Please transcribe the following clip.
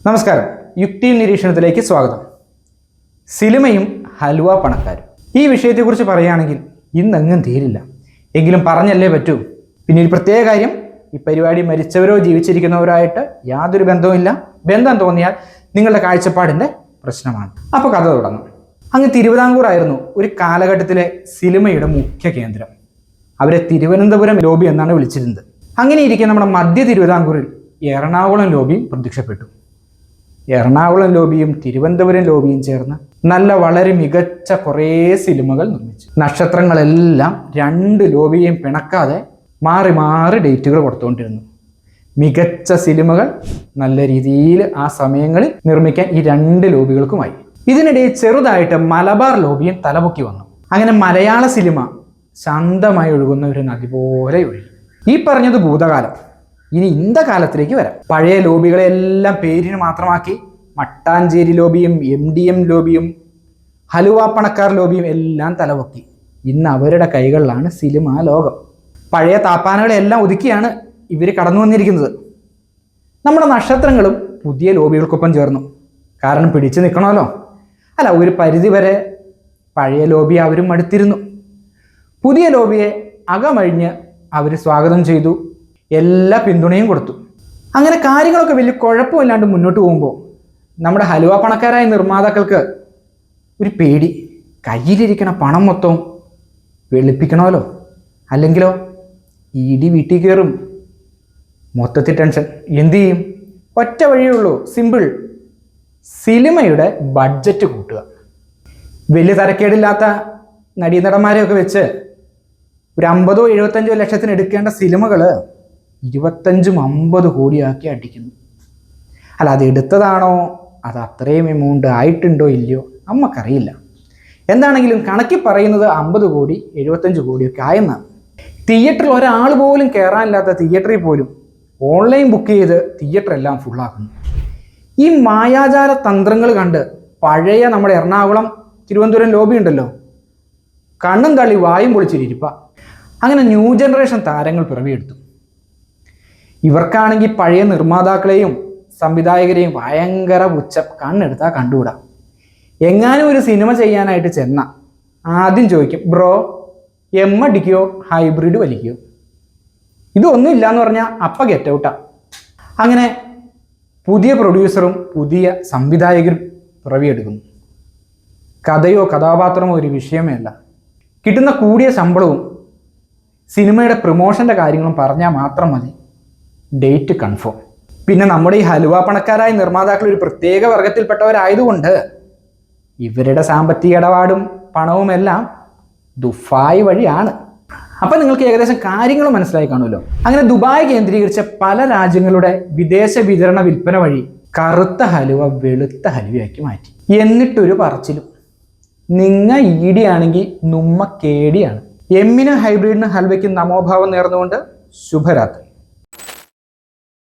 നമസ്കാരം, യുക്തി നിരീക്ഷണത്തിലേക്ക് സ്വാഗതം. സിനിമയും ഹലുവ പണക്കാരും ഈ വിഷയത്തെക്കുറിച്ച് പറയുകയാണെങ്കിൽ ഇന്നെങ്ങും തീരില്ല. എങ്കിലും പറഞ്ഞല്ലേ പറ്റൂ. പിന്നെ ഒരു പ്രത്യേക കാര്യം, ഈ പരിപാടി മരിച്ചവരോ ജീവിച്ചിരിക്കുന്നവരായിട്ട് യാതൊരു ബന്ധവുമില്ല. ബന്ധം തോന്നിയാൽ നിങ്ങളുടെ കാഴ്ചപ്പാടിൻ്റെ പ്രശ്നമാണ്. അപ്പോൾ കഥ തുടങ്ങും. അങ്ങ് തിരുവിതാംകൂർ ആയിരുന്നു ഒരു കാലഘട്ടത്തിലെ സിനിമയുടെ മുഖ്യ കേന്ദ്രം. അവരെ തിരുവനന്തപുരം ലോബി എന്നാണ് വിളിച്ചിരുന്നത്. അങ്ങനെ ഇരിക്കെ നമ്മുടെ മധ്യ തിരുവിതാംകൂറിൽ എറണാകുളം ലോബിയും പ്രത്യക്ഷപ്പെട്ടു. എറണാകുളം ലോബിയും തിരുവനന്തപുരം ലോബിയും ചേർന്ന് വളരെ മികച്ച കുറേ സിനിമകൾ നിർമ്മിച്ചു. നക്ഷത്രങ്ങളെല്ലാം രണ്ട് ലോബിയെയും പിണക്കാതെ മാറി മാറി ഡേറ്റുകൾ കൊടുത്തുകൊണ്ടിരുന്നു. മികച്ച സിനിമകൾ നല്ല രീതിയിൽ ആ സമയങ്ങളിൽ നിർമ്മിക്കാൻ ഈ രണ്ട് ലോബികൾക്കുമായി. ഇതിനിടയിൽ ചെറുതായിട്ട് മലബാർ ലോബിയും തലപൊക്കി വന്നു. അങ്ങനെ മലയാള സിനിമ ശാന്തമായി ഒഴുകുന്ന ഒരു നദി പോലെ ഒഴുകി. ഈ പറഞ്ഞത് ഭൂതകാലം. ഇനി ഇന്ന കാലത്തിലേക്ക് വരാം. പഴയ ലോബികളെല്ലാം പേരിന് മാത്രമാക്കി മട്ടാഞ്ചേരി ലോബിയും MDM ലോബിയും ഹലുവ പണക്കാർ ലോബിയും എല്ലാം തലപൊക്കി. ഇന്ന് അവരുടെ കൈകളിലാണ് സിനിമാ ലോകം. പഴയ താപ്പാനകളെല്ലാം ഒതുക്കിയാണ് ഇവർ കടന്നു വന്നിരിക്കുന്നത്. നമ്മുടെ നക്ഷത്രങ്ങളും പുതിയ ലോബികൾക്കൊപ്പം ചേർന്നു. കാരണം പിടിച്ചു നിൽക്കണമല്ലോ. അല്ല, ഒരു പരിധിവരെ പഴയ ലോബി അവരും അടുത്തിരുന്നു. പുതിയ ലോബിയെ അകമഴിഞ്ഞ് അവർ സ്വാഗതം ചെയ്തു, എല്ലാ പിന്തുണയും കൊടുത്തു. അങ്ങനെ കാര്യങ്ങളൊക്കെ വലിയ കുഴപ്പമില്ലാണ്ട് മുന്നോട്ട് പോകുമ്പോൾ നമ്മുടെ ഹലുവ പണക്കാരായ നിർമ്മാതാക്കൾക്ക് ഒരു പേടി. കയ്യിലിരിക്കണ പണം മൊത്തം വെളുപ്പിക്കണമല്ലോ, അല്ലെങ്കിലോ ED വീട്ടിൽ കയറും. മൊത്തത്തിൽ ടെൻഷൻ. എന്തു ചെയ്യും? ഒറ്റ വഴിയേ ഉള്ളൂ, സിമ്പിൾ. സിനിമയുടെ ബഡ്ജറ്റ് കൂട്ടുക. വലിയ തരക്കേടില്ലാത്ത നടീനടന്മാരെയൊക്കെ വെച്ച് ഒരു 50-75 ലക്ഷത്തിന് എടുക്കേണ്ട സിനിമകൾ 25-50 കോടിയാക്കി അടിക്കുന്നു. അല്ല, അത് എടുത്തതാണോ, അത് അത്രയും എമൗണ്ട് ആയിട്ടുണ്ടോ ഇല്ലയോ നമുക്കറിയില്ല. എന്താണെങ്കിലും കണക്കി പറയുന്നത് 50 കോടി 75 കോടിയൊക്കെ ആയെന്നാണ്. തിയേറ്ററിൽ ഒരാൾ പോലും കയറാനില്ലാത്ത തിയേറ്ററിൽ പോലും ഓൺലൈൻ ബുക്ക് ചെയ്ത് തിയേറ്റർ എല്ലാം ഫുള്ളാക്കുന്നു. ഈ മായാജാല തന്ത്രങ്ങൾ കണ്ട് പഴയ നമ്മുടെ എറണാകുളം തിരുവനന്തപുരം ലോബി ഉണ്ടല്ലോ, കണ്ണും തള്ളി വായും പൊളിച്ചിരിപ്പ. അങ്ങനെ ന്യൂ ജനറേഷൻ താരങ്ങൾ പിറവിയെടുത്തു. ഇവർക്കാണെങ്കിൽ പഴയ നിർമ്മാതാക്കളെയും സംവിധായകരെയും ഭയങ്കര പുച്ഛം. കണ്ണെടുത്താൽ കണ്ടുകൂടാ. എങ്ങാനും ഒരു സിനിമ ചെയ്യാനായിട്ട് ചെന്ന ആദ്യം ചോദിക്കും, ബ്രോ M അടിക്കുകയോ ഹൈബ്രിഡ് വലിക്കുകയോ? ഇതൊന്നും ഇല്ലയെന്ന് പറഞ്ഞാൽ അപ്പ ഗെറ്റ് ഔട്ടാ. അങ്ങനെ പുതിയ പ്രൊഡ്യൂസറും പുതിയ സംവിധായകരും പിറവിയെടുക്കുന്നു. കഥയോ കഥാപാത്രമോ ഒരു വിഷയമേ അല്ല. കിട്ടുന്ന കൂടിയ ശമ്പളവും സിനിമയുടെ പ്രൊമോഷൻ്റെ കാര്യങ്ങളും പറഞ്ഞാൽ മാത്രം മതി, ഡേറ്റ് കൺഫേം. പിന്നെ നമ്മുടെ ഈ ഹലുവ പണക്കാരായ നിർമ്മാതാക്കൾ ഒരു പ്രത്യേക വർഗത്തിൽപ്പെട്ടവരായതുകൊണ്ട് ഇവരുടെ സാമ്പത്തിക ഇടപാടും പണവുമെല്ലാം ദുബായ് വഴിയാണ്. അപ്പം നിങ്ങൾക്ക് ഏകദേശം കാര്യങ്ങൾ മനസ്സിലായി കാണുമല്ലോ. അങ്ങനെ ദുബായ് കേന്ദ്രീകരിച്ച പല രാജ്യങ്ങളുടെ വിദേശ വിതരണ വിൽപ്പന വഴി കറുത്ത ഹലുവ വെളുത്ത ഹലുവയാക്കി മാറ്റി. എന്നിട്ടൊരു പറച്ചിലും, നിങ്ങ ED ആണെങ്കിൽ നുമ്മ കേടിയാണ്. M-ന് ഹൈബ്രിഡിന് ഹൽവയ്ക്ക് നമോഭാവം നേർന്നുകൊണ്ട് ശുഭരാത്രി.